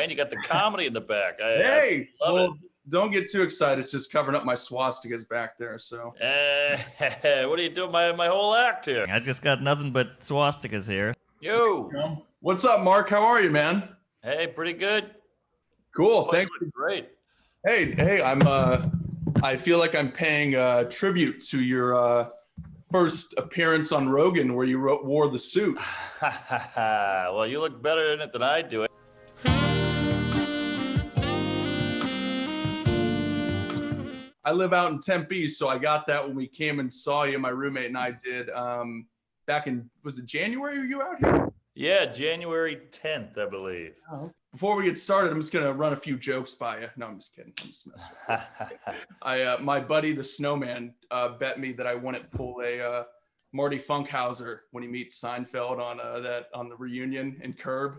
man. You got the comedy in the back. Hey, I love it. Don't get too excited. It's just covering up my swastikas back there. So, what are you doing? My whole act here. I just got nothing but swastikas here. Yo. What's up, Mark? How are you, man? Hey, pretty good. Cool. Thanks. Great. Hey, I feel like I'm paying tribute to your first appearance on Rogan where you wore the suit. Well, you look better in it than I do. I live out in Tempe, so I got that when we came and saw you. My roommate and I did back in, was it January? Were you out here? Yeah, January 10th, I believe. Oh. Before we get started, I'm just gonna run a few jokes by you. No, I'm just kidding. I'm just messing with you. My buddy, the snowman, bet me that I wouldn't pull a Marty Funkhauser when he meets Seinfeld on the reunion in Curb,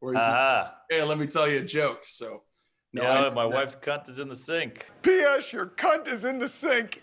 where he's like, hey, let me tell you a joke. So. No, yeah, my wife's cunt is in the sink. P.S. Your cunt is in the sink.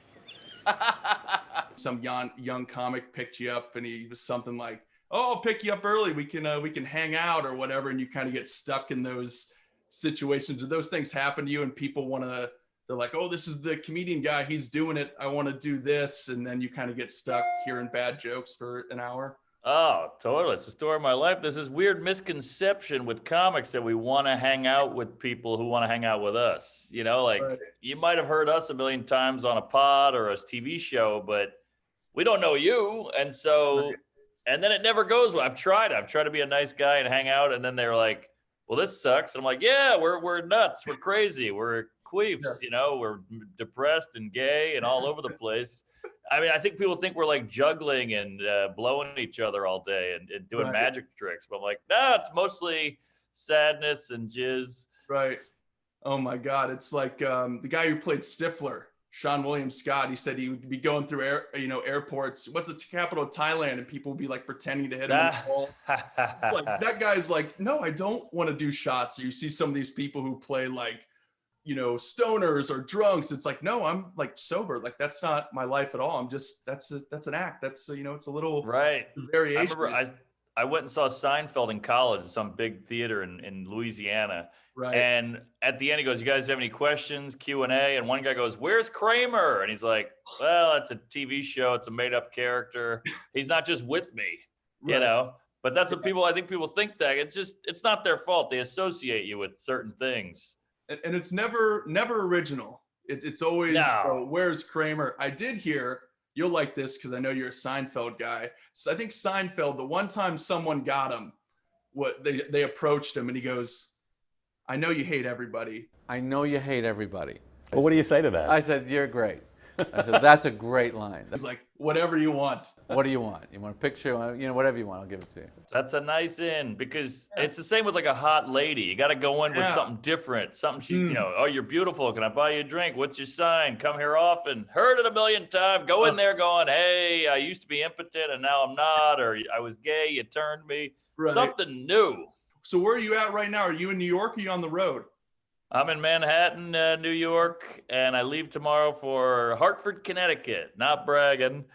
Some young comic picked you up, and he was something like, "Oh, I'll pick you up early. We can hang out or whatever." And you kind of get stuck in those situations. Do those things happen to you? And people they're like, "Oh, this is the comedian guy. He's doing it. I want to do this," and then you kind of get stuck hearing bad jokes for an hour. Oh, totally. It's the story of my life. There's this weird misconception with comics that we want to hang out with people who want to hang out with us. You know, like right. You might have heard us a million times on a pod or a TV show, but we don't know you. And so, and then it never goes well. I've tried to be a nice guy and hang out. And then they're like, well, this sucks. And I'm like, yeah, we're nuts. We're crazy. We're queefs, you know, we're depressed and gay and all over the place. I mean, I think people think we're like juggling and blowing each other all day and doing magic tricks. But I'm like, no, it's mostly sadness and jizz. Right. Oh, my God. It's like the guy who played Stifler, Sean William Scott. He said he would be going through airports. What's the capital of Thailand? And people would be like pretending to hit him in the ball. Like, that guy's like, no, I don't want to do shots. You see some of these people who play like, stoners or drunks. It's like, no, I'm like sober. Like, that's not my life at all. I'm just, that's an act. That's, it's a little variation. I remember I went and saw Seinfeld in college at some big theater in Louisiana. Right. And at the end, he goes, you guys have any questions? Q&A. And one guy goes, where's Kramer? And he's like, well, it's a TV show. It's a made up character. He's not just with me, but that's what I think people think that it's not their fault. They associate you with certain things. And it's never original. It's always, where's Kramer? I did hear, you'll like this because I know you're a Seinfeld guy. So I think Seinfeld, the one time someone got him, they approached him and he goes, I know you hate everybody. I know you hate everybody. Well, what do you say to that? I said, you're great. I said, that's a great line. He's like, whatever you want. What do you want? You want a picture? Whatever you want, I'll give it to you. That's a nice in because it's the same with like a hot lady. You got to go in with something different, something oh, you're beautiful. Can I buy you a drink? What's your sign? Come here often. Heard it a million times. Go in there going, hey, I used to be impotent and now I'm not, or I was gay, you turned me. Right. Something new. So where are you at right now? Are you in New York or are you on the road? I'm in Manhattan, New York, and I leave tomorrow for Hartford, Connecticut. Not bragging,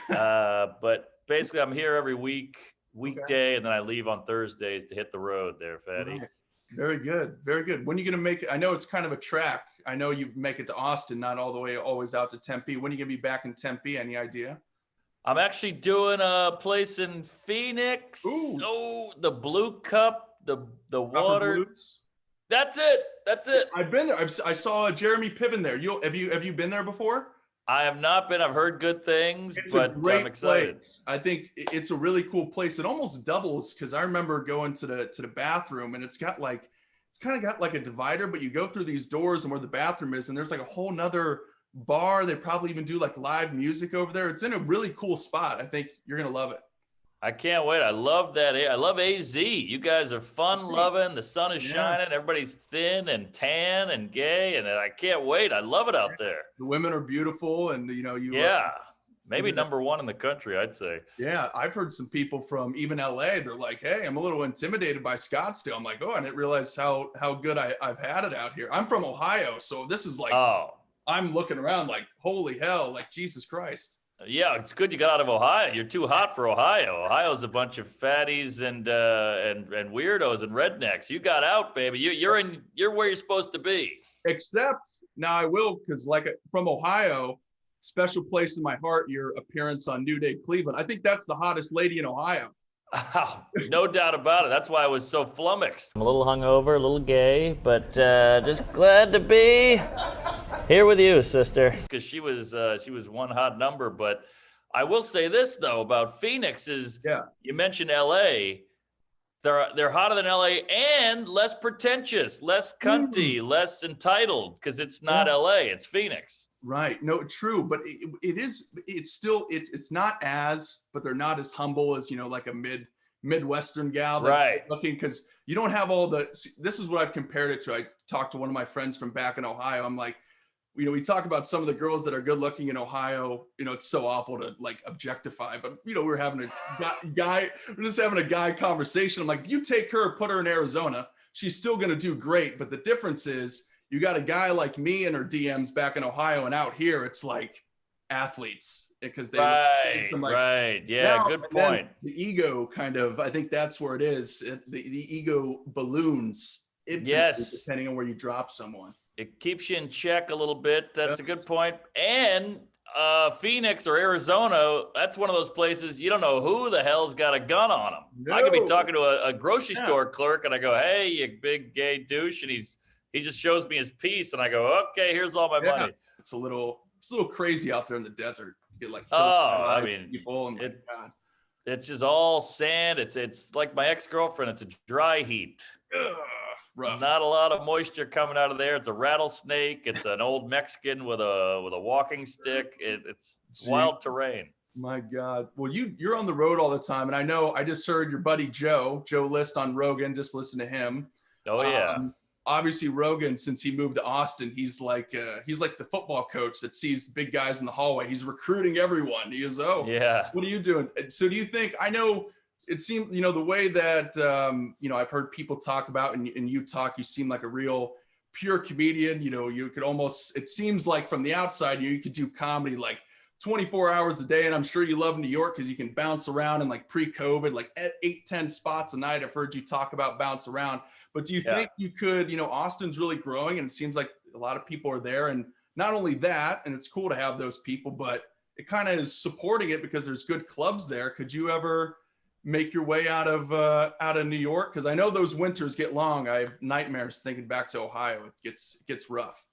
but basically I'm here every weekday, and then I leave on Thursdays to hit the road there, Fatty. Right. Very good. Very good. When are you going to make it? I know it's kind of a track. I know you make it to Austin, not all the way always out to Tempe. When are you going to be back in Tempe? Any idea? I'm actually doing a place in Phoenix. Ooh. Oh, the Blue Cup, the water. Blues? That's it. I've been there. I saw Jeremy Piven there. Have you been there before? I have not been. I've heard good things, but I'm excited. Place. I think it's a really cool place. It almost doubles because I remember going to the bathroom and it's kind of got like a divider, but you go through these doors and where the bathroom is, and there's like a whole nother bar. They probably even do like live music over there. It's in a really cool spot. I think you're gonna love it. I can't wait. I love that. I love AZ. You guys are fun loving. The sun is shining. Everybody's thin and tan and gay. And I can't wait. I love it out there. The women are beautiful. And, maybe number one in the country, I'd say. Yeah. I've heard some people from even LA. They're like, hey, I'm a little intimidated by Scottsdale. I'm like, oh, I didn't realize how good I've had it out here. I'm from Ohio. So this is like, I'm looking around like, holy hell, like Jesus Christ. Yeah, it's good you got out of Ohio. You're too hot for Ohio. Ohio's a bunch of fatties and weirdos and rednecks. You got out, baby. You're where you're supposed to be. Except now I will, because like from Ohio, special place in my heart, your appearance on New Day Cleveland. I think that's the hottest lady in Ohio. No doubt about it. That's why I was so flummoxed. I'm a little hungover, a little gay, but just glad to be here with you, sister. Because she was one hot number. But I will say this though about Phoenix is, you mentioned LA. They're hotter than LA and less pretentious, less cunty, less entitled, because it's not LA, it's Phoenix. Right. No, true. But it's not as, but they're not as humble as, like a Midwestern gal. That's right. Looking, because you don't have all this is what I've compared it to. I talked to one of my friends from back in Ohio. I'm like, we talk about some of the girls that are good looking in Ohio. It's so awful to like objectify, but we're having we're just having a guy conversation. I'm like, if you take her, put her in Arizona, she's still going to do great. But the difference is you got a guy like me in her DMs back in Ohio, and out here it's like athletes because they right. Yeah, good point. The ego kind of, I think that's where it is. The ego balloons. Depending on where you drop someone. It keeps you in check a little bit. That's a good point. And Phoenix or Arizona, that's one of those places you don't know who the hell's got a gun on them. No. I could be talking to a grocery store clerk, and I go, "Hey, you big gay douche," and he just shows me his piece, and I go, "Okay, here's all my money." It's a little crazy out there in the desert. You get like people, and it's just all sand. It's like my ex-girlfriend. It's a dry heat. Rough. Not a lot of moisture coming out of there. It's a rattlesnake. It's an old Mexican with a walking stick. It's wild terrain. My God. Well, you're on the road all the time, and I know I just heard your buddy Joe List on Rogan. Just listen to him. Oh yeah. Obviously, Rogan, since he moved to Austin, he's like the football coach that sees the big guys in the hallway. He's recruiting everyone. He goes, "Oh, yeah. What are you doing?" So do you think? I know. It seems, the way that, I've heard people talk about and you talk, you seem like a real pure comedian. You could almost, it seems like from the outside, you could do comedy like 24 hours a day. And I'm sure you love New York because you can bounce around and like pre-COVID, like 8-10 spots a night. I've heard you talk about bounce around. But do you think you could, Austin's really growing and it seems like a lot of people are there. And not only that, and it's cool to have those people, but it kind of is supporting it because there's good clubs there. Could you ever make your way out of New York? Because I know those winters get long. I have nightmares thinking back to Ohio. It gets rough.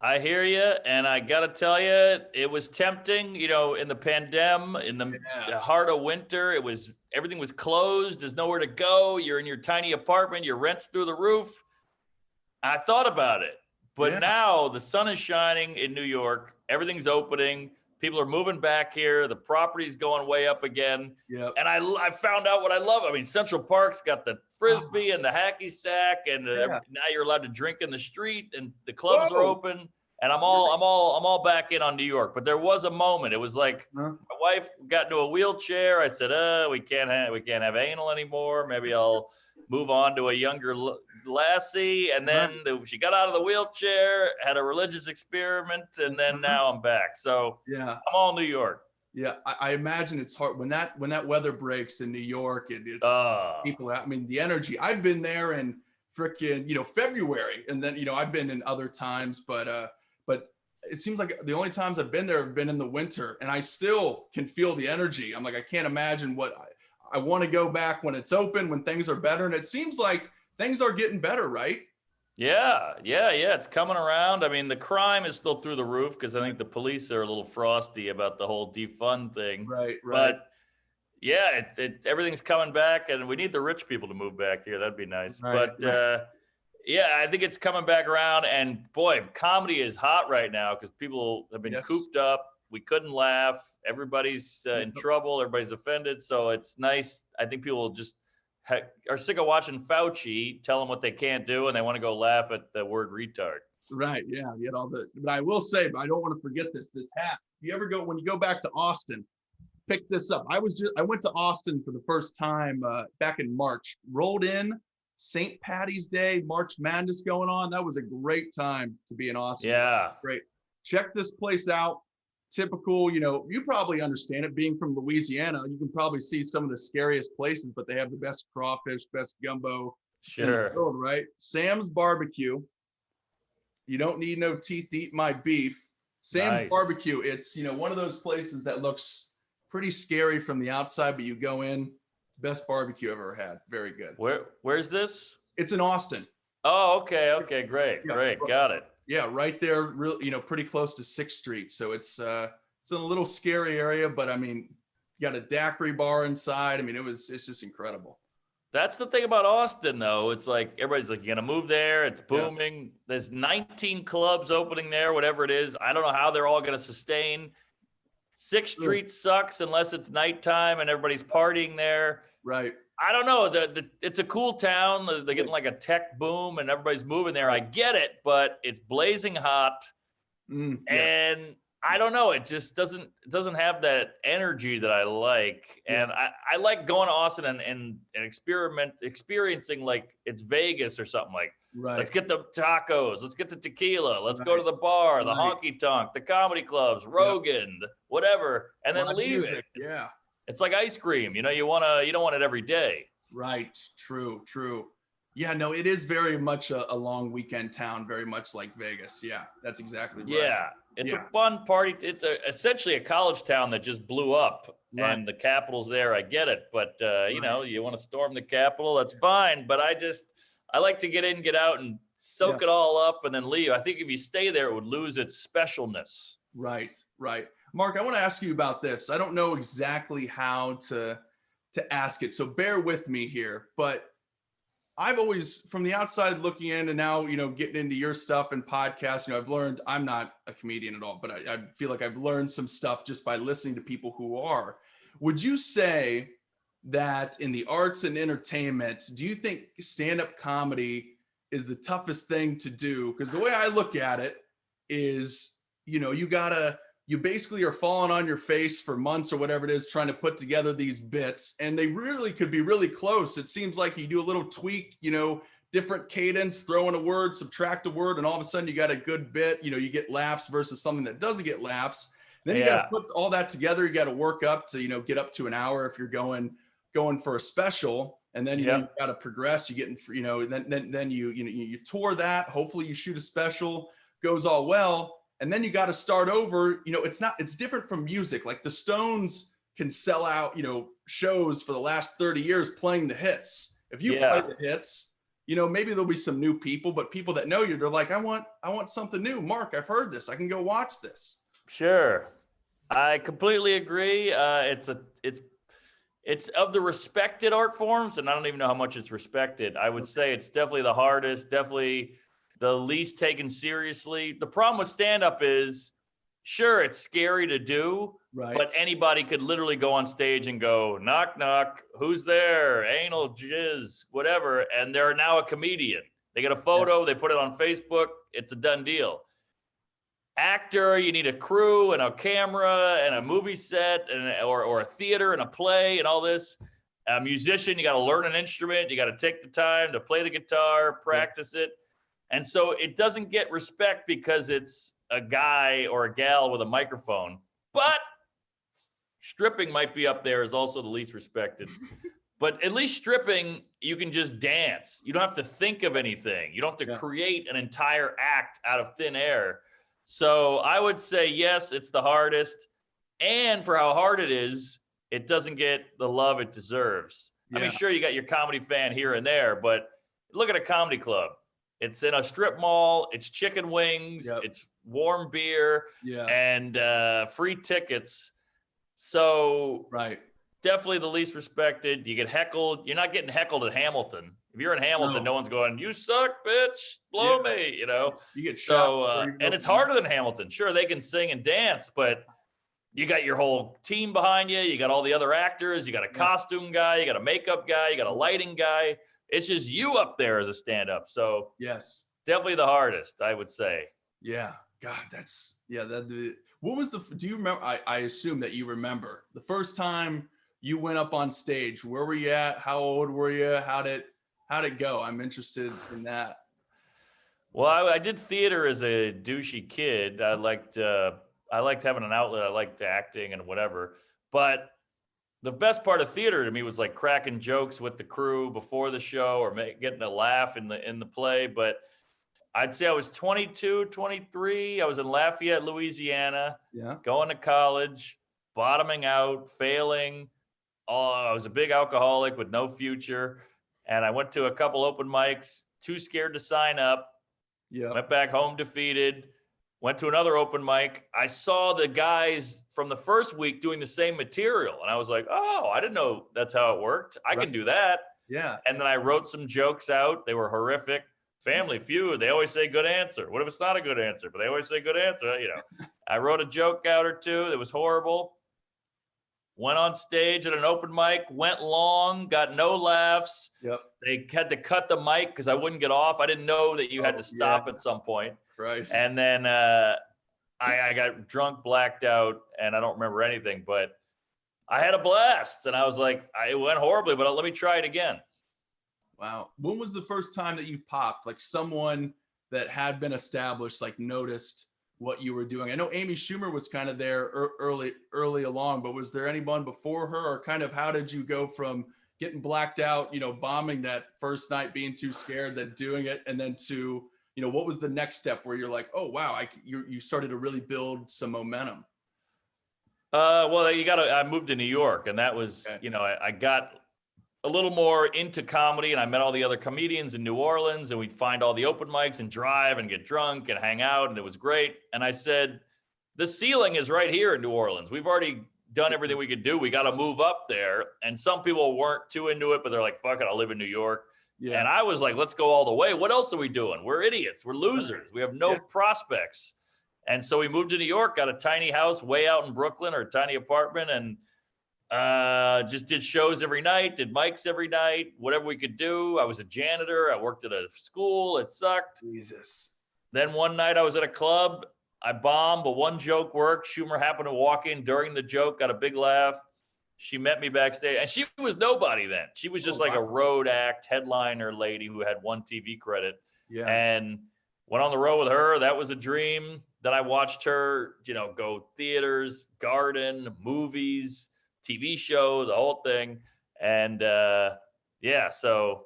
I hear you, and I gotta tell you, it was tempting. In the pandemic, in the heart of winter, everything was closed. There's nowhere to go. You're in your tiny apartment. Your rent's through the roof. I thought about it, but now the sun is shining in New York. Everything's opening. People are moving back here. The property's going way up again. Yep. And I found out what I love. I mean, Central Park's got the Frisbee and the hacky sack, and now you're allowed to drink in the street, and the clubs are open. And I'm all back in on New York. But there was a moment. It was like my wife got into a wheelchair. I said, we can't have anal anymore. Maybe I'll move on to a younger lassie. And then she got out of the wheelchair, had a religious experiment, and then now I'm back. So I'm all New York. Yeah, I imagine it's hard when that weather breaks in New York. It's people. I mean, the energy. I've been there in frickin' February, and then I've been in other times, but it seems like the only times I've been there have been in the winter, and I still can feel the energy. I'm like, I can't imagine what I want to go back when it's open, when things are better. And it seems like things are getting better, right? Yeah. It's coming around. I mean, the crime is still through the roof because I think the police are a little frosty about the whole defund thing. Right. But yeah, everything's coming back, and we need the rich people to move back here. That'd be nice. Right, but I think it's coming back around. And boy, comedy is hot right now because people have been cooped up. We couldn't laugh. Everybody's in trouble. Everybody's offended. So it's nice. I think people just are sick of watching Fauci tell them what they can't do, and they want to go laugh at the word retard. Right. Yeah. But I will say, but I don't want to forget this hat. When you go back to Austin, pick this up. I went to Austin for the first time back in March. Rolled in St. Patty's Day, March Madness going on. That was a great time to be in Austin. Yeah. Great. Check this place out. typical, you probably understand it being from Louisiana. You can probably see some of the scariest places, but they have the best crawfish, best gumbo in the Sure. world, right? Sam's Barbecue. You don't need no teeth to eat my beef. Sam's Nice. Barbecue. It's, one of those places that looks pretty scary from the outside, but you go in, best barbecue I've ever had. Very good. Where's this? It's in Austin. Oh, okay, great, Yeah. great, got it. Yeah, right there, real, pretty close to 6th Street. So it's in a little scary area, but I mean, you got a daiquiri bar inside. I mean, it's just incredible. That's the thing about Austin, though. It's like everybody's like, you're gonna move there. It's booming. Yeah. There's 19 clubs opening there, whatever it is. I don't know how they're all gonna sustain. 6th Street sucks unless it's nighttime and everybody's partying there. Right. I don't know. It's a cool town. They're getting like a tech boom and everybody's moving there. I get it, but it's blazing hot. And I don't know. It just doesn't have that energy that I like. And I like going to Austin and experiencing like it's Vegas or something like, let's get the tacos, let's get the tequila, let's go to the bar, the honky tonk, the comedy clubs, Rogan, whatever, and then leave it. Yeah. It's like ice cream, you don't want it every day. Right. True. Yeah, no, it is very much a long weekend town, very much like Vegas. Yeah, that's exactly right. Yeah, it's a fun party. It's essentially a college town that just blew up, and the Capitol's there. I get it, but you want to storm the Capitol, that's fine. But I like to get in, get out, and soak it all up, and then leave. I think if you stay there, it would lose its specialness. Right. Mark, I want to ask you about this. I don't know exactly how to ask it, so bear with me here. But I've always, from the outside looking in, and now, getting into your stuff and podcasts, I've learned, I'm not a comedian at all, but I feel like I've learned some stuff just by listening to people who are. Would you say that in the arts and entertainment, do you think stand-up comedy is the toughest thing to do? Because the way I look at it is, you basically are falling on your face for months or whatever it is, trying to put together these bits, and they really could be really close. It seems like you do a little tweak, different cadence, throw in a word, subtract a word, and all of a sudden you got a good bit. You get laughs versus something that doesn't get laughs. Then you got to put all that together. You got to work up to, get up to an hour if you're going for a special, and then you got to progress. You get in, then you tour that. Hopefully you shoot a special, goes all well. And then you got to start over. It's different from music. Like the Stones can sell out, shows for the last 30 years playing the hits. If you play the hits, maybe there'll be some new people, but people that know you, they're like, I want something new. Mark, I've heard this. I can go watch this. Sure. I completely agree. It's of the respected art forms, and I don't even know how much it's respected. I would say it's definitely the hardest, definitely the least taken seriously. The problem with stand-up is, sure, it's scary to do, but anybody could literally go on stage and go, knock, knock, who's there? Anal jizz, whatever. And they're now a comedian. They get a photo, they put it on Facebook, it's a done deal. Actor, you need a crew and a camera and a movie set or a theater and a play and all this. A musician, you got to learn an instrument. You got to take the time to play the guitar, practice it. And so it doesn't get respect because it's a guy or a gal with a microphone. But stripping might be up there as also the least respected. But at least stripping, you can just dance. You don't have to think of anything. You don't have to create an entire act out of thin air. So I would say, yes, it's the hardest. And for how hard it is, it doesn't get the love it deserves. I mean, sure, you got your comedy fan here and there, but look at a comedy club. It's in a strip mall. It's chicken wings. It's warm beer and free tickets. So definitely the least respected. You get heckled. You're not getting heckled at Hamilton. If you're in Hamilton, no one's going, you suck, bitch, blow me, You get shot. And it's harder than Hamilton. Sure, they can sing and dance, but you got your whole team behind you. You got all the other actors. You got a costume guy. You got a makeup guy. You got a lighting guy. It's just you up there as a stand-up. So definitely the hardest, I would say. Yeah. God, what was do you remember? I assume that you remember the first time you went up on stage. Where were you at? How old were you? How'd it go? I'm interested in that. Well, I did theater as a douchey kid. I liked I liked having an outlet. I liked acting and whatever. But the best part of theater to me was like cracking jokes with the crew before the show or getting a laugh in the play. But I'd say I was 22, 23. I was in Lafayette, Louisiana, going to college, bottoming out, failing. I was a big alcoholic with no future. And I went to a couple open mics, too scared to sign up. Went back home defeated. Went to another open mic. I saw the guys from the first week doing the same material. And I was like, oh, I didn't know that's how it worked. I can do that. Yeah. And then I wrote some jokes out. They were horrific. Family Feud, they always say good answer. What if it's not a good answer? But they always say good answer. You know, I wrote a joke out or two that was horrible. Went on stage at an open mic, went long, got no laughs. They had to cut the mic because I wouldn't get off. I didn't know that you had to stop at some point. Christ. And then I got drunk, blacked out, and I don't remember anything. But I had a blast, and I was like, it went horribly, but let me try it again. Wow. When was the first time that you popped? Like someone that had been established, like noticed what you were doing? I know Amy Schumer was kind of there early along, but was there anyone before her, or kind of how did you go from getting blacked out, you know, bombing that first night, being too scared, then doing it, and then to, you know, what was the next step where you're like, oh, wow, you started to really build some momentum? Well, I moved to New York, and that was, you know, I got a little more into comedy, and I met all the other comedians in New Orleans, and we'd find all the open mics and drive and get drunk and hang out, and it was great. And I said, the ceiling is right here in New Orleans. We've already done everything we could do. We got to move up there. And some people weren't too into it, but they're like, fuck it, I'll live in New York. Yeah. And I was like, let's go all the way. What else are we doing? We're idiots. We're losers. We have no prospects. And so we moved to New York, got a tiny house way out in Brooklyn, or a tiny apartment, and just did shows every night, did mics every night, whatever we could do. I was a janitor. I worked at a school. It sucked. Jesus. Then one night I was at a club. I bombed, but one joke worked. Schumer happened to walk in during the joke, got a big laugh. She met me backstage, and she was nobody then. She was just a road act headliner lady who had one TV credit. Yeah. And went on the road with her. That was a dream. Then I watched her, you know, go theaters, garden, movies, TV show, the whole thing. And so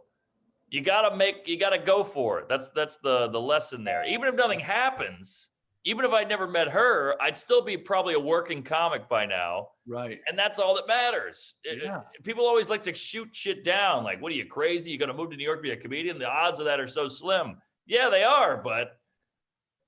you gotta go for it. That's the lesson there. Even if nothing happens, even if I never met her, I'd still be probably a working comic by now. Right. And that's all that matters. People always like to shoot shit down. Like, what are you, crazy? You're gonna move to New York to be a comedian? The odds of that are so slim. Yeah, they are, but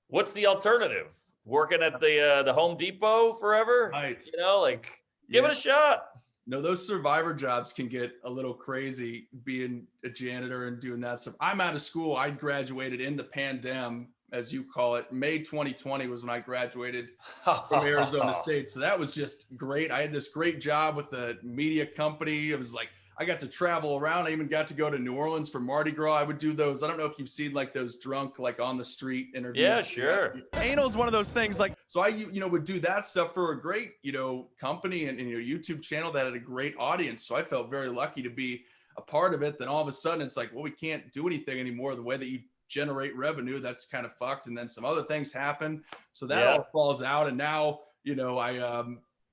what's the alternative? Working at the Home Depot forever? Right. You know, like, give it a shot. No, those survivor jobs can get a little crazy, being a janitor and doing that stuff. I'm out of school. I graduated in the pandemic, as you call it. May 2020 was when I graduated from Arizona State. So that was just great. I had this great job with the media company. It was like, I got to travel around. I even got to go to New Orleans for Mardi Gras. I would do those. I don't know if you've seen like those drunk, like on the street interviews. Yeah, sure. Anal's one of those things like. So I, would do that stuff for a great, company and YouTube channel that had a great audience. So I felt very lucky to be a part of it. Then all of a sudden it's like, well, we can't do anything anymore. The way that you generate revenue, that's kind of fucked. And then some other things happen. So that all falls out. And now,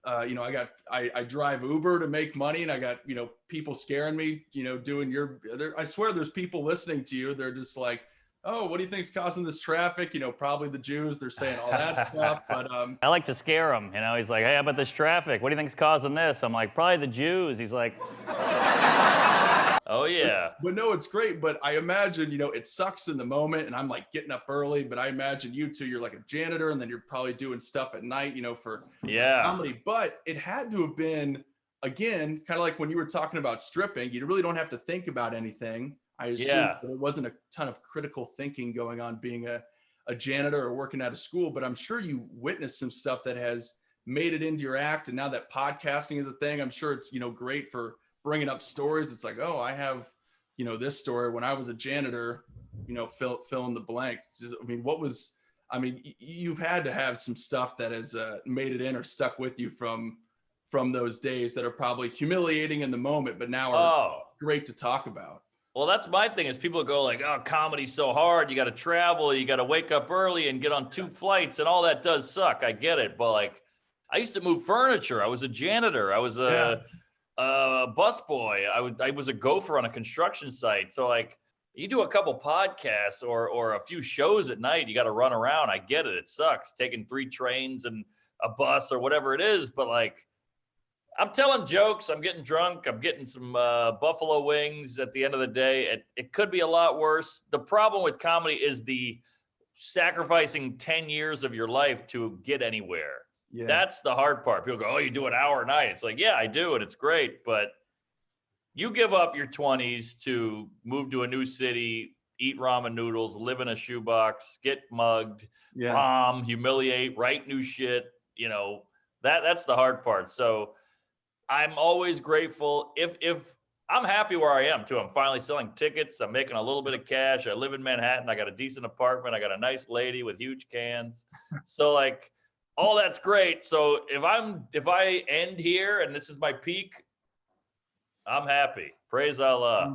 I drive Uber to make money, and I got, people scaring me, doing I swear there's people listening to you. They're just like, oh, what do you think's causing this traffic? Probably the Jews. They're saying all that stuff. But I like to scare him. He's like, hey, how about this traffic? What do you think's causing this? I'm like, probably the Jews. He's like, oh yeah. But no, it's great. But I imagine, it sucks in the moment, and I'm like getting up early, but I imagine you two, you're like a janitor, and then you're probably doing stuff at night, for comedy. But it had to have been, again, kind of like when you were talking about stripping, you really don't have to think about anything. I assume there wasn't a ton of critical thinking going on being a janitor or working at a school, but I'm sure you witnessed some stuff that has made it into your act. And now that podcasting is a thing, I'm sure it's, great for bringing up stories. It's like, oh, I have, this story when I was a janitor, fill in the blank. You've had to have some stuff that has made it in or stuck with you from those days that are probably humiliating in the moment, but now are great to talk about. Well, that's my thing is people go like, oh, comedy's so hard. You got to travel. You got to wake up early and get on 2 flights and all that does suck. I get it. But like, I used to move furniture. I was a janitor. I was a busboy. I was a gopher on a construction site. So like, you do a couple podcasts or a few shows at night, you got to run around. I get it. It sucks taking 3 trains and a bus or whatever it is. But like, I'm telling jokes. I'm getting drunk. I'm getting some buffalo wings at the end of the day. It could be a lot worse. The problem with comedy is the sacrificing 10 years of your life to get anywhere. Yeah. That's the hard part. People go, oh, you do an hour a night. It's like, yeah, I do. And it's great. But you give up your 20s to move to a new city, eat ramen noodles, live in a shoebox, get mugged, bomb, humiliate, write new shit. You know, that's the hard part. So I'm always grateful. If I'm happy where I am too. I'm finally selling tickets. I'm making a little bit of cash. I live in Manhattan. I got a decent apartment. I got a nice lady with huge cans. So like all that's great. So if I end here and this is my peak, I'm happy. Praise Allah.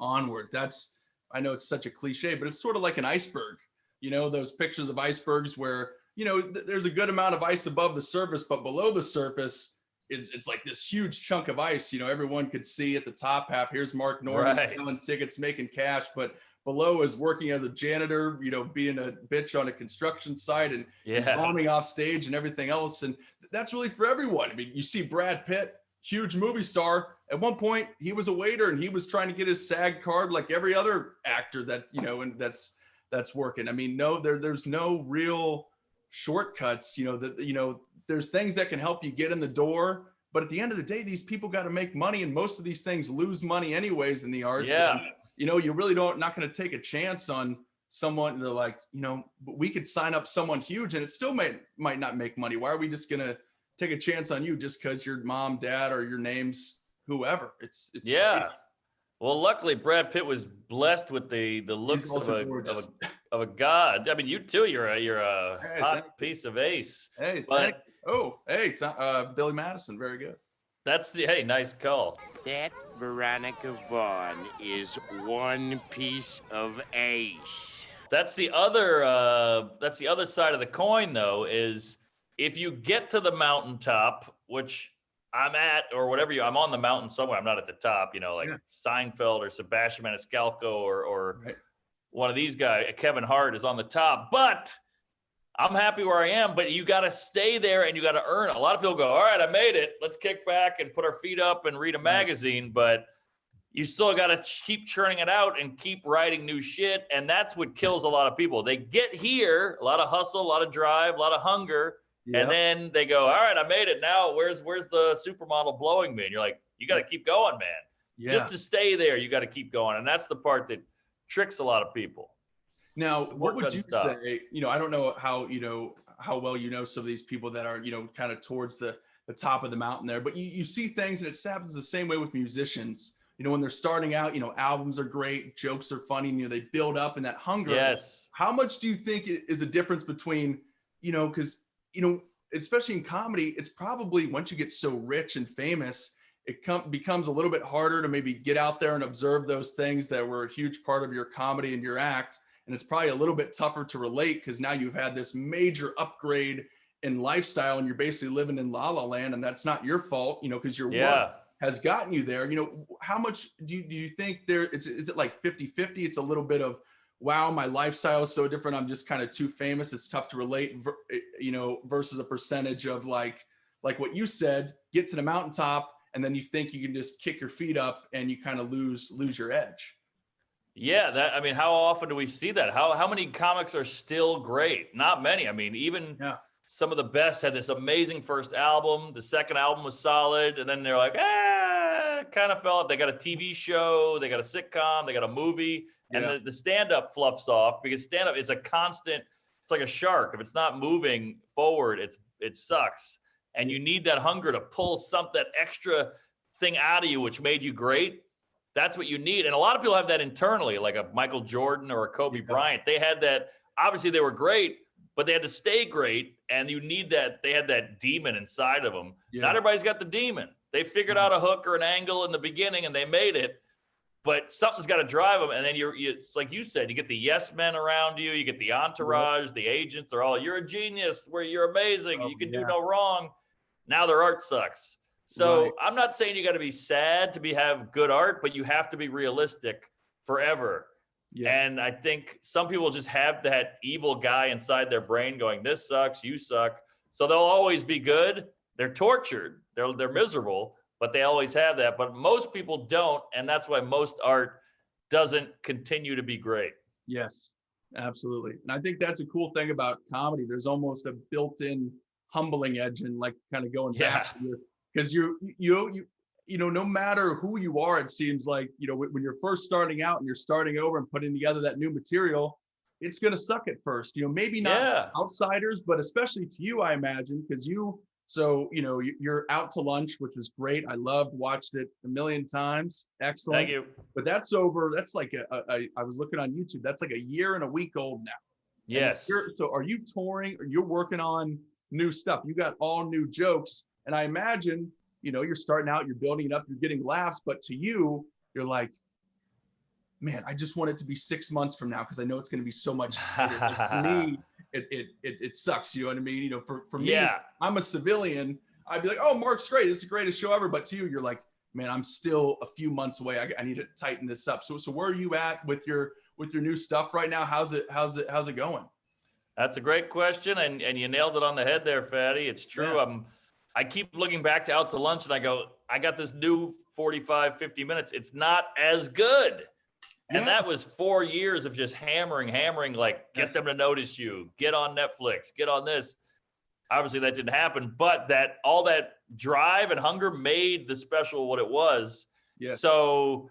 Onward. I know it's such a cliche, but it's sort of like an iceberg. You know, those pictures of icebergs where, you know, there's a good amount of ice above the surface, but below the surface, it's like this huge chunk of ice, you know, everyone could see at the top half. Here's Mark Norman selling tickets, making cash, but below is working as a janitor, you know, being a bitch on a construction site and bombing off stage and everything else. And that's really for everyone. I mean, you see Brad Pitt, huge movie star. At one point, he was a waiter and he was trying to get his SAG card like every other actor that, you know, and that's working. I mean, there's no real shortcuts, you know, that, you know, there's things that can help you get in the door, but at the end of the day, these people got to make money, and most of these things lose money anyways in the arts. Yeah. And, you know, you really not going to take a chance on someone. They're like, you know, we could sign up someone huge and it still might not make money. Why are we just going to take a chance on you just because your mom, dad, or your name's whoever? It's yeah. Crazy. Well, luckily Brad Pitt was blessed with the looks of a god. I mean, you too. You're a hot piece of ace. Hey, Billy Madison, very good. That's nice call. That Veronica Vaughn is one piece of ace. That's the other side of the coin, though, is if you get to the mountaintop, which I'm at, or whatever I'm on the mountain somewhere. I'm not at the top, you know, like Seinfeld or Sebastian Maniscalco or one of these guys. Kevin Hart is on the top, but I'm happy where I am. But you got to stay there and you got to earn it. A lot of people go, all right, I made it. Let's kick back and put our feet up and read a magazine. But you still got to keep churning it out and keep writing new shit. And that's what kills a lot of people. They get here, a lot of hustle, a lot of drive, a lot of hunger. Yep. And then they go, all right, I made it. Now where's the supermodel blowing me? And you're like, you got to keep going, man. Yeah. Just to stay there, you got to keep going. And that's the part that tricks a lot of people. Now, what would you say, you know, I don't know how well you know some of these people that are, you know, kind of towards the top of the mountain there, but you see things, and it happens the same way with musicians. You know, when they're starting out, you know, albums are great, jokes are funny, you know, they build up and that hunger. Yes. How much do you think is a difference between, you know, because, you know, especially in comedy, it's probably once you get so rich and famous, it becomes a little bit harder to maybe get out there and observe those things that were a huge part of your comedy and your act. And it's probably a little bit tougher to relate because now you've had this major upgrade in lifestyle and you're basically living in La La Land, and that's not your fault, you know, because your work has gotten you there. You know, how much do you think is it like 50-50? It's a little bit of, wow, my lifestyle is so different, I'm just kind of too famous, it's tough to relate, you know, versus a percentage of like what you said, get to the mountaintop and then you think you can just kick your feet up and you kind of lose your edge. Yeah, I mean, how often do we see that? How many comics are still great? Not many. I mean, even some of the best had this amazing first album. The second album was solid, and then they're like, kind of fell off. They got a TV show, they got a sitcom, they got a movie, and the stand-up fluffs off because stand-up is a constant. It's like a shark. If it's not moving forward, it sucks. And you need that hunger to pull that extra thing out of you, which made you great. That's what you need. And a lot of people have that internally, like a Michael Jordan or a Kobe Bryant. They had that. Obviously, they were great, but they had to stay great. And you need that. They had that demon inside of them. Not everybody's got the demon. They figured out a hook or an angle in the beginning and they made it. but something's got to drive them. And then it's like you said, you get the yes men around you, you get the entourage, the agents, they're all, you're a genius, you're amazing, you can do no wrong. Now their art sucks. So I'm not saying you got to be sad to have good art, but you have to be realistic forever. Yes. And I think some people just have that evil guy inside their brain going, this sucks, you suck. So they'll always be good. They're tortured. They're miserable, but they always have that. But most people don't. And that's why most art doesn't continue to be great. Yes, absolutely. And I think that's a cool thing about comedy. There's almost a built-in humbling edge and like kind of going back because you know, no matter who you are, it seems like, you know, when you're first starting out and you're starting over and putting together that new material, it's going to suck at first, you know, maybe not outsiders, but especially to you, I imagine, because you know, you're Out to Lunch, which was great. I watched it a million times. Excellent. Thank you. But that's over. That's like I was looking on YouTube. That's like a year and a week old now. Yes. So are you touring or you're working on new stuff? You got all new jokes. And I imagine, you know, you're starting out, you're building it up, you're getting laughs, but to you, you're like, man, I just want it to be 6 months from now because I know it's going to be so much. For me, it sucks. You know what I mean? You know, for me, I'm a civilian. I'd be like, oh, Mark's great. It's the greatest show ever. But to you, you're like, man, I'm still a few months away. I need to tighten this up. So where are you at with your new stuff right now? How's it going? That's a great question, and you nailed it on the head there, Fatty. It's true. Yeah. I keep looking back to Out to Lunch, and I go, I got this new 45, 50 minutes. It's not as good. And that was 4 years of just hammering, like, get them to notice you, get on Netflix, get on this. Obviously, that didn't happen, but all that drive and hunger made the special what it was. Yes. So,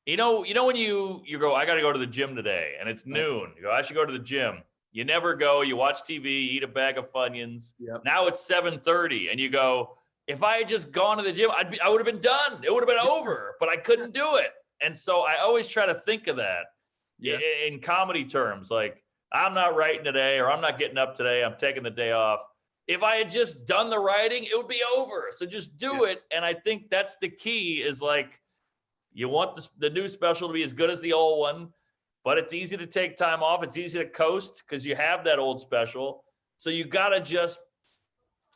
you know when you go, I got to go to the gym today, and it's noon. You go, I should go to the gym. You never go. You watch TV, eat a bag of Funyuns. Yep. Now it's 7:30, and you go, if I had just gone to the gym, I would have been done. It would have been over, but I couldn't do it. And so I always try to think of that in comedy terms. Like, I'm not writing today, or I'm not getting up today. I'm taking the day off. If I had just done the writing, it would be over. So just do it. And I think that's the key is like, you want the new special to be as good as the old one. But it's easy to take time off. It's easy to coast because you have that old special. So you got to just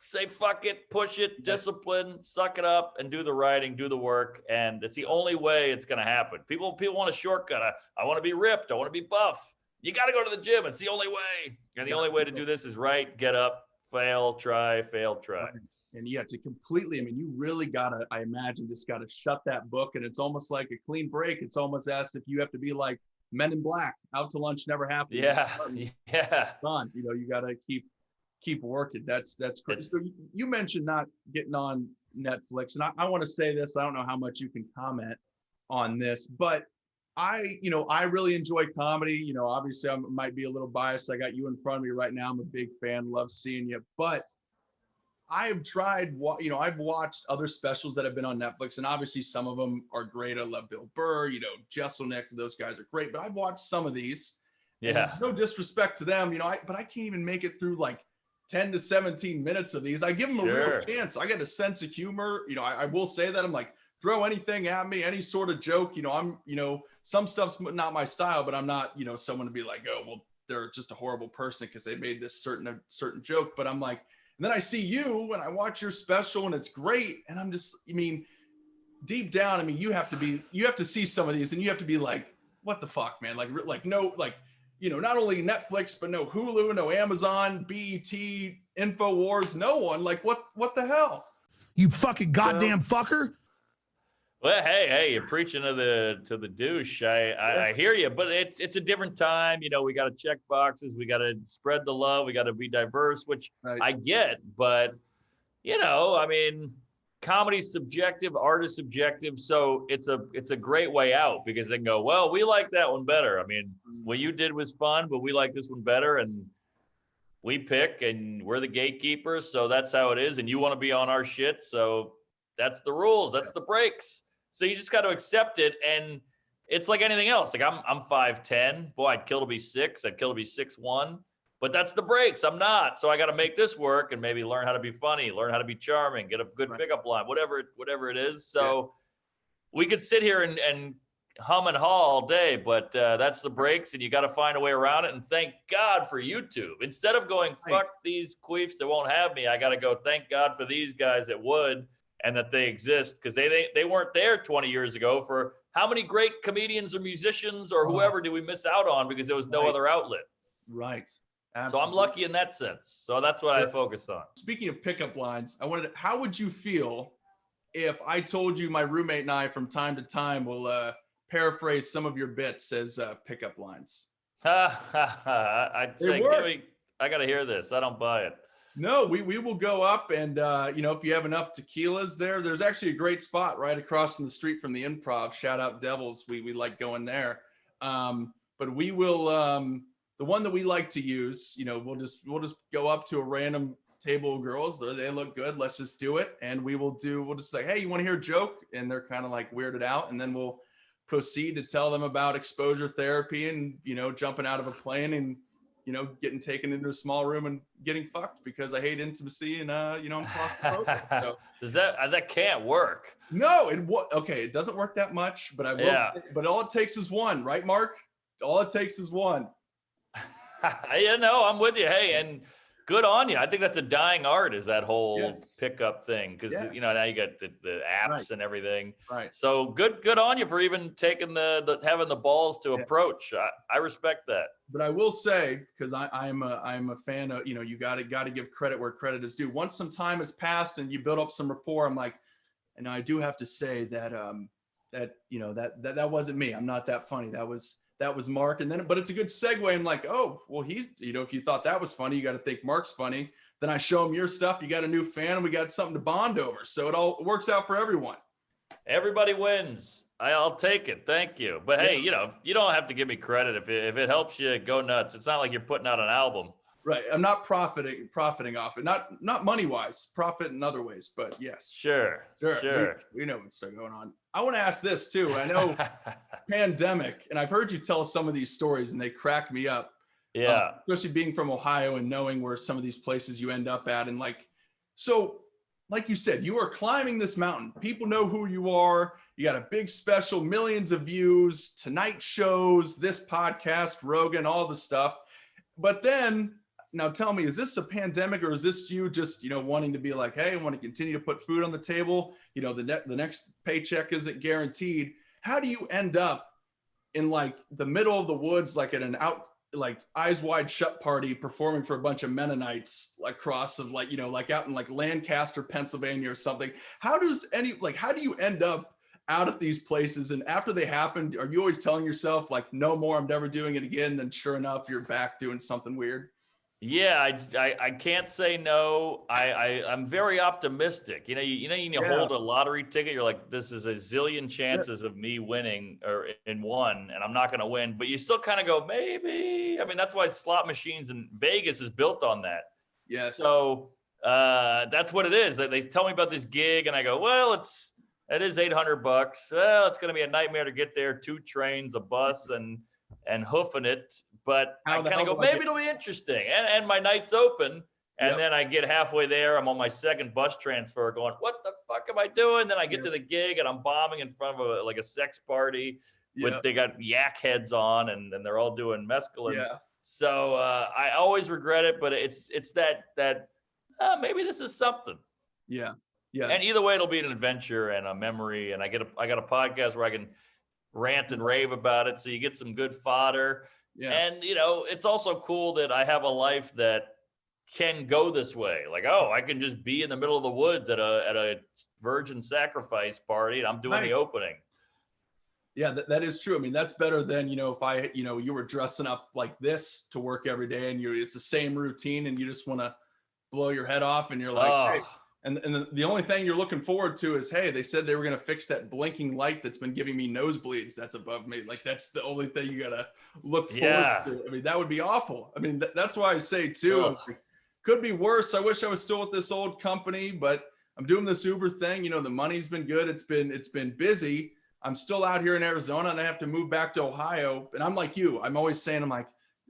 say, fuck it, push it, discipline, suck it up, and do the writing, do the work. And it's the only way it's going to happen. People want a shortcut. I want to be ripped. I want to be buff. You got to go to the gym. It's the only way. And the only way to do this is get up, fail, try, fail, try. And to completely, I mean, you really got to, I imagine, just got to shut that book. And it's almost like a clean break. It's almost as if you have to be like, Men in Black, Out to Lunch never happened. Done. You know, you got to keep working. That's great. So you mentioned not getting on Netflix, and I want to say this. I don't know how much you can comment on this, but I really enjoy comedy. You know, obviously I might be a little biased. I got you in front of me right now. I'm a big fan. Love seeing you, but I've tried, I've watched other specials that have been on Netflix, and obviously some of them are great. I love Bill Burr, Jesselnick, those guys are great, but I've watched some of these. Yeah. No disrespect to them, but I can't even make it through like 10 to 17 minutes of these. I give them a real chance. I got a sense of humor. I will say that I'm like, throw anything at me, any sort of joke. I'm, some stuff's not my style, but I'm not, someone to be like, oh, well, they're just a horrible person because they made this certain joke. But I'm like, and then I see you and I watch your special and it's great. And I'm just, deep down, you have to see some of these and you have to be like, what the fuck, man? No, not only Netflix, but no Hulu, no Amazon, BET, InfoWars, no one. Like, what the hell? You fucking goddamn fucker. Well, hey, you're preaching to the douche. I hear you, but it's a different time. We got to check boxes. We got to spread the love. We got to be diverse, which I get. But, comedy's subjective, art is subjective. So it's a great way out because they can go, well, we like that one better. What you did was fun, but we like this one better. And we pick and we're the gatekeepers. So that's how it is. And you want to be on our shit. So that's the rules. That's the breaks. So you just got to accept it. And it's like anything else. Like I'm 5'10". Boy, I'd kill to be 6. I'd kill to be 6'1". But that's the breaks. I'm not. So I got to make this work and maybe learn how to be funny, learn how to be charming, get a good pickup line, whatever it is. So we could sit here and hum and haw all day, but that's the breaks, and you got to find a way around it. And thank God for YouTube. Instead of going, fuck these queefs that won't have me, I got to go, thank God for these guys that would, and that they exist, because they weren't there 20 years ago. For how many great comedians or musicians or whoever did we miss out on because there was no other outlet? Right. Absolutely. So I'm lucky in that sense. So that's what I focused on. Speaking of pickup lines, how would you feel if I told you my roommate and I from time to time will paraphrase some of your bits as pickup lines? I'd say, I got to hear this. I don't buy it. No, we will go up and, if you have enough tequilas there's actually a great spot right across from the street from the Improv. Shout out Devils. We like going there. But we will, the one that we like to use, we'll just go up to a random table of girls. They look good. Let's just do it. And we'll just say, hey, you want to hear a joke? And they're kind of like weirded out. And then we'll proceed to tell them about exposure therapy and, jumping out of a plane and, getting taken into a small room and getting fucked because I hate intimacy and, I'm claustrophobic. So, that can't work. No, it doesn't work that much, but I will. Yeah. But all it takes is one, right, Mark? All it takes is one. I'm with you. Hey, and good on you. I think that's a dying art, is that whole pickup thing. Because, now you got the apps and everything. Right. So good on you for even taking having the balls to approach. I respect that. But I will say, because I'm a fan of, you got to give credit where credit is due. Once some time has passed and you build up some rapport, I'm like, and I do have to say that, that wasn't me. I'm not that funny. That was Mark. And then, but it's a good segue. I'm like, oh, well, he's, if you thought that was funny, you got to think Mark's funny. Then I show him your stuff. You got a new fan and we got something to bond over. So it all works out for everyone. Everybody wins. I'll take it. Thank you. But hey, you don't have to give me credit. If it helps you, go nuts. It's not like you're putting out an album. Right. I'm not profiting off it. Not money wise, profit in other ways, but yes. Sure. We know what's still going on. I want to ask this too. I know pandemic, and I've heard you tell some of these stories and they crack me up. Yeah. Especially being from Ohio and knowing where some of these places you end up at. And like you said, you are climbing this mountain. People know who you are. You got a big special, millions of views, Tonight shows, this podcast, Rogan, all the stuff. But then, now tell me, is this a pandemic or is this you just, wanting to be like, hey, I want to continue to put food on the table? The next paycheck isn't guaranteed. How do you end up in like the middle of the woods, like at an eyes wide shut party performing for a bunch of Mennonites across of like out in like Lancaster, Pennsylvania or something? How do you end up out at these places? And after they happened, are you always telling yourself like, no more, I'm never doing it again? Then sure enough, you're back doing something weird. Yeah, I can't say no. I'm very optimistic. You hold a lottery ticket. You're like, this is a zillion chances of me winning or in one, and I'm not going to win. But you still kind of go, maybe. I mean, that's why slot machines in Vegas is built on that. Yeah. So that's what it is. They tell me about this gig, and I go, well, it is $800. Well, it's going to be a nightmare to get there. 2 trains, a bus, and hoofing it. But I kind of go, maybe it'll be interesting. And my night's open. And then I get halfway there. I'm on my second bus transfer going, what the fuck am I doing? Then I get to the gig and I'm bombing in front of a sex party. They got yak heads on and they're all doing mescaline. Yeah. So I always regret it, but it's that maybe this is something. Yeah. Yeah. And either way, it'll be an adventure and a memory. And I got a podcast where I can rant and rave about it. So you get some good fodder. Yeah. And, it's also cool that I have a life that can go this way. Like, I can just be in the middle of the woods at a virgin sacrifice party and I'm doing the opening. Yeah, that is true. I mean, that's better than, if you were dressing up like this to work every day and it's the same routine and you just want to blow your head off and you're like, hey. And the only thing you're looking forward to is, hey, they said they were going to fix that blinking light that's been giving me nosebleeds. That's above me. Like, that's the only thing you got to look forward to. I mean, that would be awful. I mean, that's why I say, too, could be worse. I wish I was still with this old company, but I'm doing this Uber thing. The money's been good. It's been busy. I'm still out here in Arizona and I have to move back to Ohio. And I'm like you. I'm always saying, am I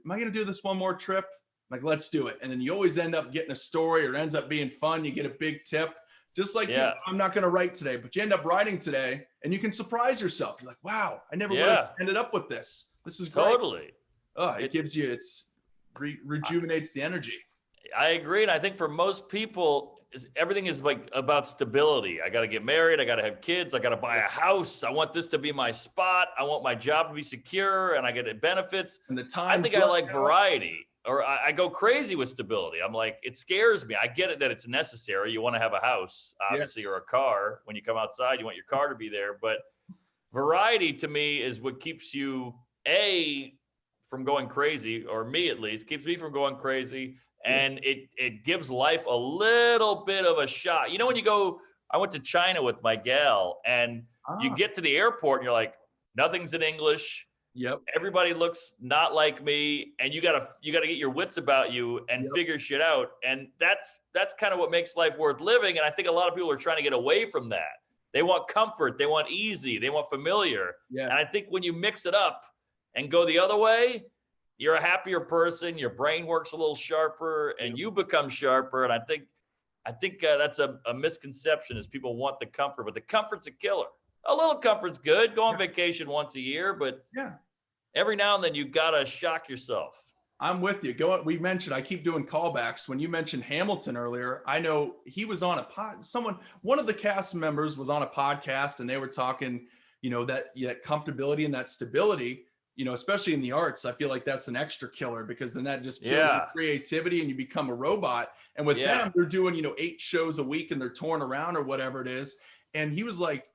going to do this one more trip? Like, let's do it. And then you always end up getting a story or it ends up being fun. You get a big tip. Just like you, I'm not going to write today, but you end up writing today and you can surprise yourself. You're like, wow, I never would have ended up with this. This is great. Totally. Oh, it gives you, rejuvenates the energy. I agree. And I think for most people, everything is like about stability. I got to get married. I got to have kids. I got to buy a house. I want this to be my spot. I want my job to be secure and I get benefits. And the time. I think I like variety, or I go crazy with stability. I'm like, it scares me. I get it that it's necessary. You want to have a house, obviously, or a car. When you come outside, you want your car to be there. But variety to me is what keeps you, from going crazy, or me at least, keeps me from going crazy. And it gives life a little bit of a shot. You know, when you go, I went to China with my gal, and you get to the airport and you're like, nothing's in English. Yep. Everybody looks not like me, and you gotta get your wits about you and figure shit out. And that's kind of what makes life worth living. And I think a lot of people are trying to get away from that. They want comfort, they want easy, they want familiar. Yes. And I think when you mix it up and go the other way, you're a happier person. Your brain works a little sharper, and you become sharper. And I think that's a misconception, is people want the comfort, but the comfort's a killer. A little comfort's good. Go on vacation once a year, but every now and then you gotta shock yourself. I'm with you. We mentioned, I keep doing callbacks. When you mentioned Hamilton earlier, I know he was on one of the cast members was on a podcast, and they were talking, that comfortability and that stability, especially in the arts. I feel like that's an extra killer, because then that just kills your creativity and you become a robot. And with them, they're doing, 8 shows a week and they're touring around or whatever it is. And he was like,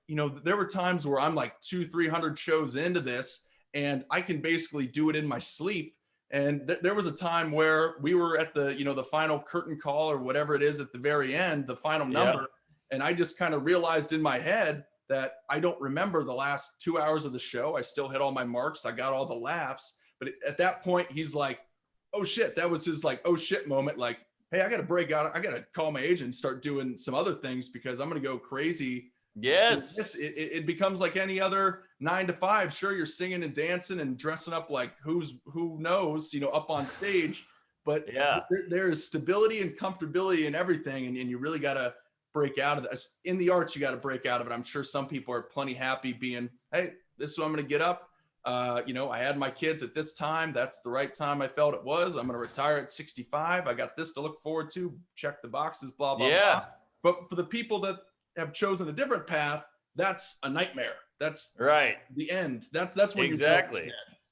there were times where I'm like 200-300 shows into this, and I can basically do it in my sleep. And there was a time where we were at the, the final curtain call or whatever it is at the very end, the final number. And I just kind of realized in my head that I don't remember the last 2 hours of the show. I still hit all my marks. I got all the laughs. But at that point, he's like, oh shit, that was his like, oh shit moment. Like, hey, I got to break out. I got to call my agent and start doing some other things, because I'm going to go crazy. Yes. It becomes like any other 9 to 5. Sure, you're singing and dancing and dressing up like who knows, up on stage. But there is stability and comfortability in everything. And you really got to break out of this. In the arts, you got to break out of it. I'm sure some people are plenty happy being, hey, this is what I'm going to get up. I had my kids at this time. That's the right time I felt it was. I'm going to retire at 65. I got this to look forward to. Check the boxes, blah, blah, blah. But for the people that have chosen a different path, that's a nightmare. That's the end. That's when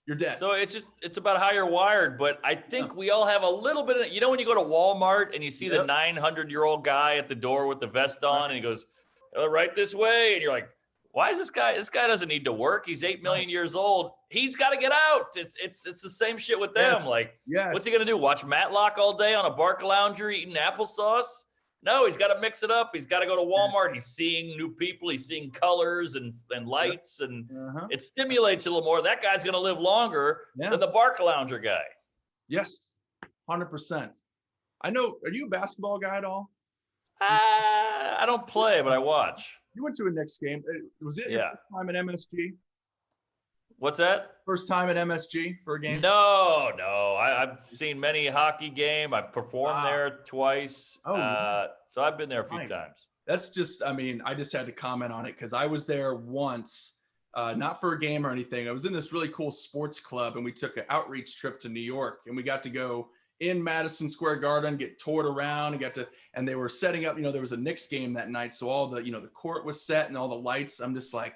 you're dead. So it's about how you're wired. But I think we all have a little bit of, when you go to Walmart and you see the 900-year-old guy at the door with the vest on, and he goes, right this way. And you're like, why is this guy doesn't need to work. He's 8 million years old. He's got to get out. It's the same shit with them. Like, what's he going to do? Watch Matlock all day on a Barcalounger eating applesauce? No, he's got to mix it up. He's got to go to Walmart. He's seeing new people. He's seeing colors and lights, and it stimulates you a little more. That guy's going to live longer than the Barcalounger guy. Yes, 100%. I know. Are you a basketball guy at all? I don't play, but I watch. You went to a Knicks game. Was it your first time at MSG? What's that? First time at MSG for a game? No. I've seen many hockey games. I've performed there twice. So I've been there a few times. That's just, I just had to comment on it because I was there once, not for a game or anything. I was in this really cool sports club, and we took an outreach trip to New York, and we got to go in Madison Square Garden, get toured around, and they were setting up, there was a Knicks game that night. So all the, the court was set and all the lights. I'm just like,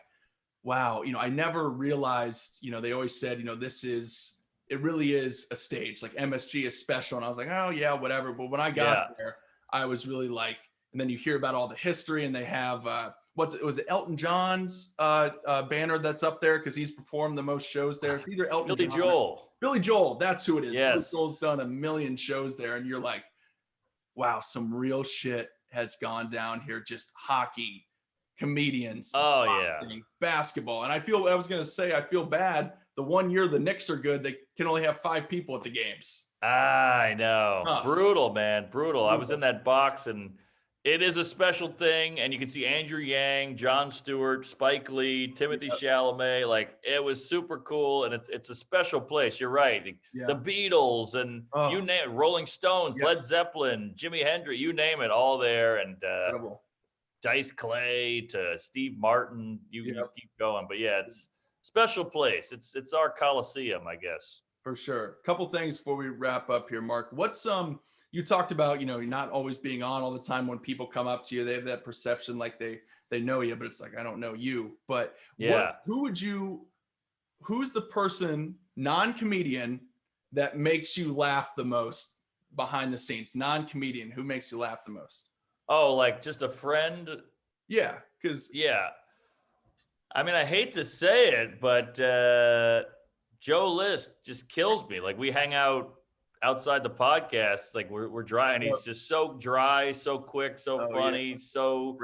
wow, I never realized, they always said, it really is a stage, like MSG is special. And I was like, oh yeah, whatever. But when I got there, I was really like, and then you hear about all the history, and they have, was it Elton John's banner that's up there? Cause he's performed the most shows there. It's either Elton John Billy Joel, that's who it is. Yes. Billy Joel's done a million shows there, and you're like, wow, some real shit has gone down here. Just hockey, comedians, boxing, basketball. And I was going to say, I feel bad. The one year the Knicks are good, they can only have 5 people at the games. I know. Brutal, man. Brutal. I was in that box, and it is a special thing. And you can see Andrew Yang, Jon Stewart, Spike Lee, Timothée Chalamet. Like, it was super cool. And it's a special place. You're right. The Beatles and you name it, Rolling Stones, Led Zeppelin, Jimi Hendrix, you name it, all there. And Dice Clay to Steve Martin. You keep going, but yeah, it's special place. It's our Coliseum, I guess. For sure. A couple things before we wrap up here, Mark. What's you talked about, not always being on all the time. When people come up to you, they have that perception like they know you, but it's like, I don't know you. But who's the person, non-comedian, that makes you laugh the most behind the scenes? Non-comedian, who makes you laugh the most? Oh, like just a friend? Yeah, because I mean, I hate to say it, but Joe List just kills me. Like, we hang out outside the podcast, like we're dry, and he's just so dry, so quick, so funny, so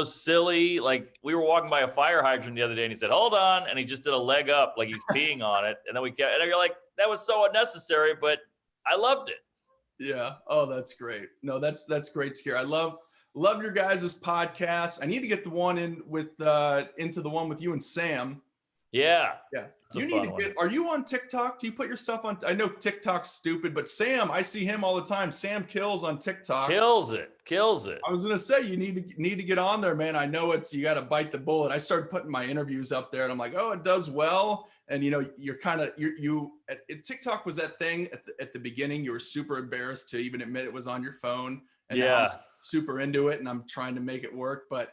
silly. Like, we were walking by a fire hydrant the other day, and he said, "Hold on," and he just did a leg up like he's peeing on it, and then we kept, and you're like, that was so unnecessary, but I loved it. Yeah. Oh, that's great. No, that's great to hear. I love your guys' podcast. I need to get the one in with into the one with you and Sam. Yeah. You need to get. Are you on TikTok? Do you put your stuff on? I know TikTok's stupid, but Sam, I see him all the time. Sam kills on TikTok. Kills it. I was gonna say you need to get on there, man. I know you got to bite the bullet. I started putting my interviews up there, and I'm like, oh, it does well. And you're kind of TikTok was that thing at the beginning. You were super embarrassed to even admit it was on your phone. And now I'm super into it, and I'm trying to make it work, but.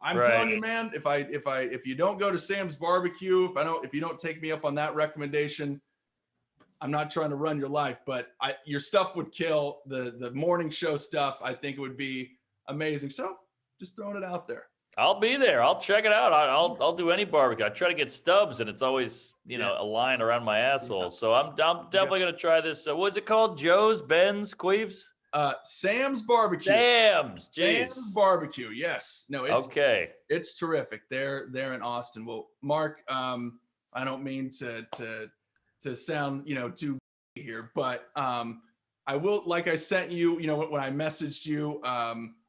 I'm telling you, man, if you don't go to Sam's barbecue, if you don't take me up on that recommendation, I'm not trying to run your life, but your stuff would kill. The morning show stuff, I think it would be amazing. So just throwing it out there. I'll be there. I'll check it out. I'll do any barbecue. I try to get stubs, and it's always a line around my asshole. Yeah. So I'm definitely gonna try this. What's it called? Joe's, Ben's, Queeves? Sam's barbecue. Sam's barbecue. Yes. No, it's okay. It's terrific. They're in Austin. Well, Mark, I don't mean to sound, too here, but I will, like I sent you, when I messaged you,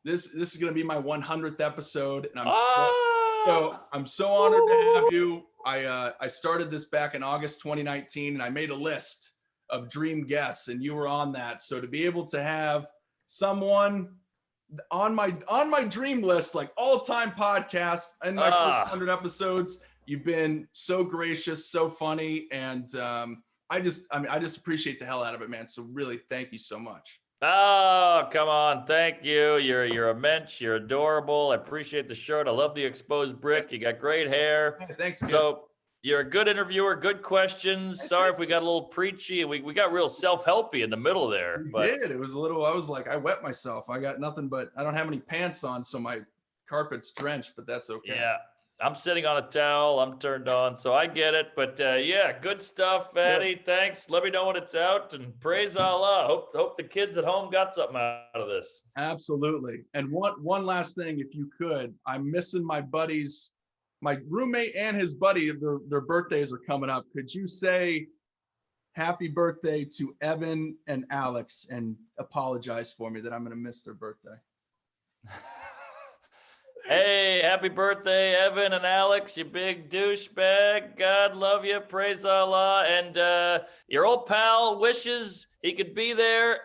this is going to be my 100th episode, and I'm so honored to have you. I started this back in August 2019, and I made a list of dream guests, and you were on that. So to be able to have someone on my dream list, like all-time podcast and my 100 episodes, you've been so gracious, so funny, and I just appreciate the hell out of it, man. So really, thank you so much. Oh, come on. Thank you. You're a mensch. You're adorable. I appreciate the shirt. I love the exposed brick. You got great hair. Hey, thanks. So you're a good interviewer, good questions. Sorry if we got a little preachy. We got real self-helpy in the middle there. We did. It was a little, I was like, I wet myself. I got nothing but, I don't have any pants on, so my carpet's drenched, but that's okay. Yeah. I'm sitting on a towel. I'm turned on, so I get it. But good stuff, Fatty. Yeah. Thanks. Let me know when it's out, and praise Allah. Hope the kids at home got something out of this. Absolutely. And one last thing, if you could, I'm missing my buddies. My roommate and his buddy, their birthdays are coming up. Could you say happy birthday to Evan and Alex and apologize for me that I'm going to miss their birthday? Hey, happy birthday, Evan and Alex, you big douchebag. God love you. Praise Allah. And your old pal wishes he could be there.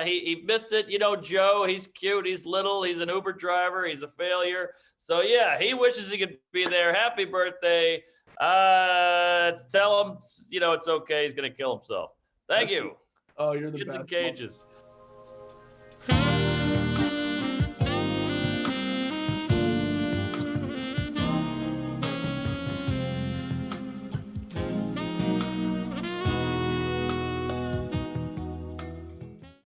He missed it. Joe, he's cute. He's little. He's an Uber driver. He's a failure. So, yeah, he wishes he could be there. Happy birthday. Tell him, it's okay. He's going to kill himself. Thank you. Oh, you're the Kids best. in cages.